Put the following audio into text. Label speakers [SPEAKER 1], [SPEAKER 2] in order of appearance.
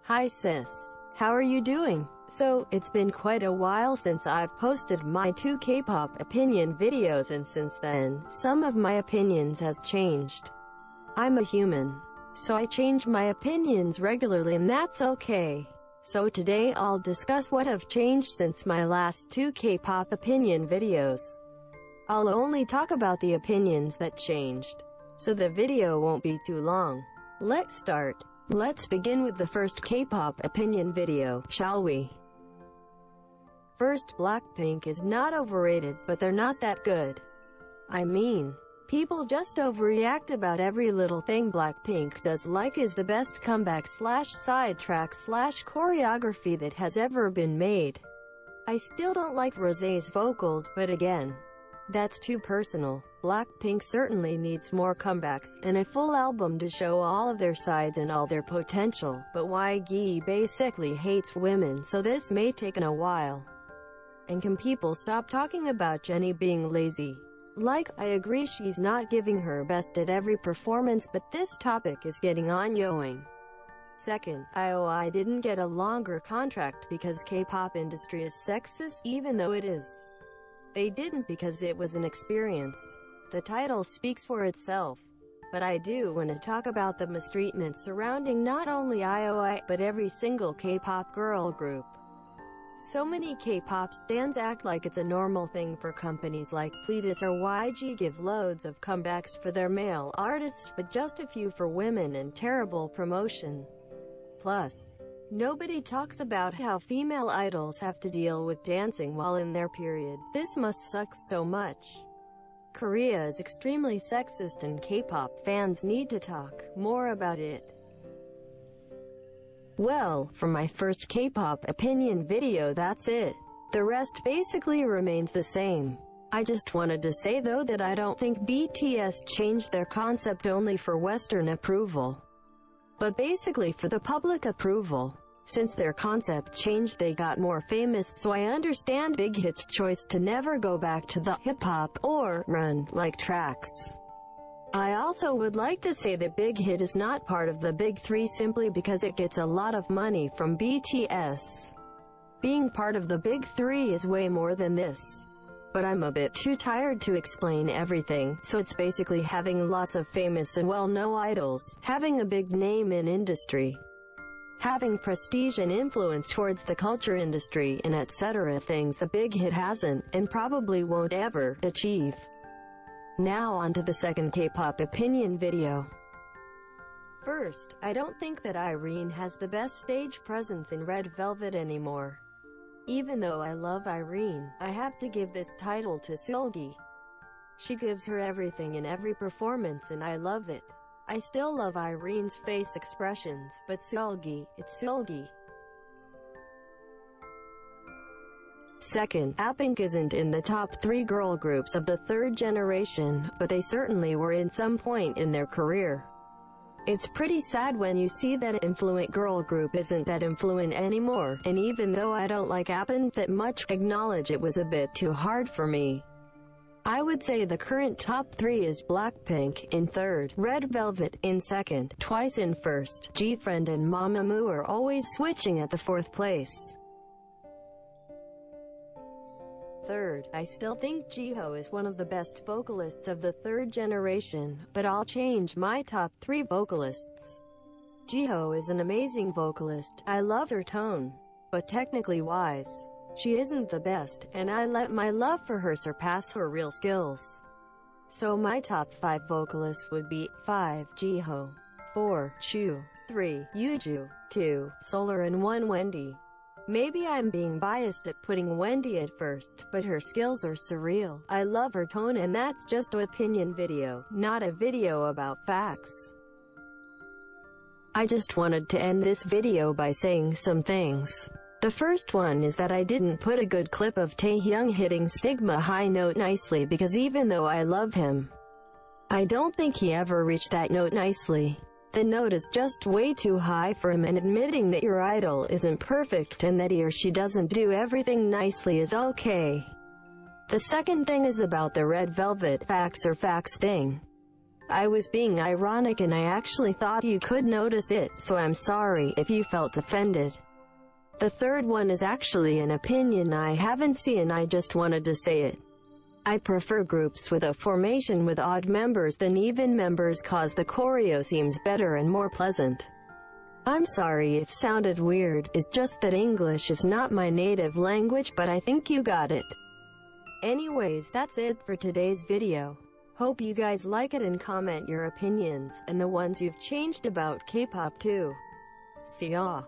[SPEAKER 1] Hi sis. How are you doing? So, it's been quite a while since I've posted my 2 K-pop opinion videos, and since then, some of my opinions has changed. I'm a human, so I change my opinions regularly, and that's okay. So today I'll discuss what have changed since my last 2 K-pop opinion videos. I'll only talk about the opinions that changed, so the video won't be too long. Let's start. Let's begin with the first K-pop opinion video, shall we? First, Blackpink is not overrated, but they're not that good. I mean, people just overreact about every little thing Blackpink does, like is the best comeback slash sidetrack slash choreography that has ever been made. I still don't like Rosé's vocals, but again, that's too personal. Blackpink certainly needs more comebacks, and a full album to show all of their sides and all their potential, but YG basically hates women, so this may take a while. And can people stop talking about Jennie being lazy? Like, I agree she's not giving her best at every performance, but this topic is getting ongoing. Second, IOI didn't get a longer contract because K-pop industry is sexist, even though it is. They didn't because it was an experience. The title speaks for itself. But I do want to talk about the mistreatment surrounding not only IOI, but every single K-pop girl group. So many K-pop stans act like it's a normal thing for companies like Pledis or YG give loads of comebacks for their male artists, but just a few for women, and terrible promotion. Plus, nobody talks about how female idols have to deal with dancing while in their period. This must suck so much. Korea is extremely sexist, and K-pop fans need to talk more about it. Well, for my first K-pop opinion video, that's it. The rest basically remains the same. I just wanted to say though that I don't think BTS changed their concept only for Western approval, but basically for the public approval. Since their concept changed, they got more famous, so I understand Big Hit's choice to never go back to the hip-hop or run-like tracks. I also would like to say that Big Hit is not part of the Big Three simply because it gets a lot of money from BTS. Being part of the Big Three is way more than this. But I'm a bit too tired to explain everything, so it's basically having lots of famous and well-known idols, having a big name in industry, having prestige and influence towards the culture industry, and etc. things the Big Hit hasn't, and probably won't ever, achieve. Now on to the second K-pop opinion video. First, I don't think that Irene has the best stage presence in Red Velvet anymore. Even though I love Irene, I have to give this title to Seulgi. She gives her everything in every performance, and I love it. I still love Irene's face expressions, but Seulgi, it's Seulgi. Second, Apink isn't in the top 3 girl groups of the third generation, but they certainly were in some point in their career. It's pretty sad when you see that influent girl group isn't that influent anymore, and even though I don't like Apink that much, acknowledge it was a bit too hard for me. I would say the current top 3 is Blackpink in third, Red Velvet in second, Twice in first, G-Friend and Mamamoo are always switching at the 4th place. Third, I still think Jihyo is one of the best vocalists of the third generation, but I'll change my top 3 vocalists. Jihyo is an amazing vocalist, I love her tone, but technically wise, she isn't the best, and I let my love for her surpass her real skills. So my top 5 vocalists would be 5. Jihyo, 4. Chu, 3. Yuju, 2. Solar, and 1. Wendy. Maybe I'm being biased at putting Wendy at first, but her skills are surreal. I love her tone, and that's just an opinion video, not a video about facts. I just wanted to end this video by saying some things. The first one is that I didn't put a good clip of Taehyung hitting Stigma high note nicely because even though I love him, I don't think he ever reached that note nicely. The note is just way too high for him, and admitting that your idol isn't perfect and that he or she doesn't do everything nicely is okay. The second thing is about the Red Velvet facts or facts thing. I was being ironic and I actually thought you could notice it, so I'm sorry if you felt offended. The third one is actually an opinion I haven't seen, I just wanted to say it. I prefer groups with a formation with odd members than even members cause the choreo seems better and more pleasant. I'm sorry if sounded weird, it's just that English is not my native language, but I think you got it. Anyways, that's it for today's video. Hope you guys like it and comment your opinions, and the ones you've changed about K-pop too. See ya.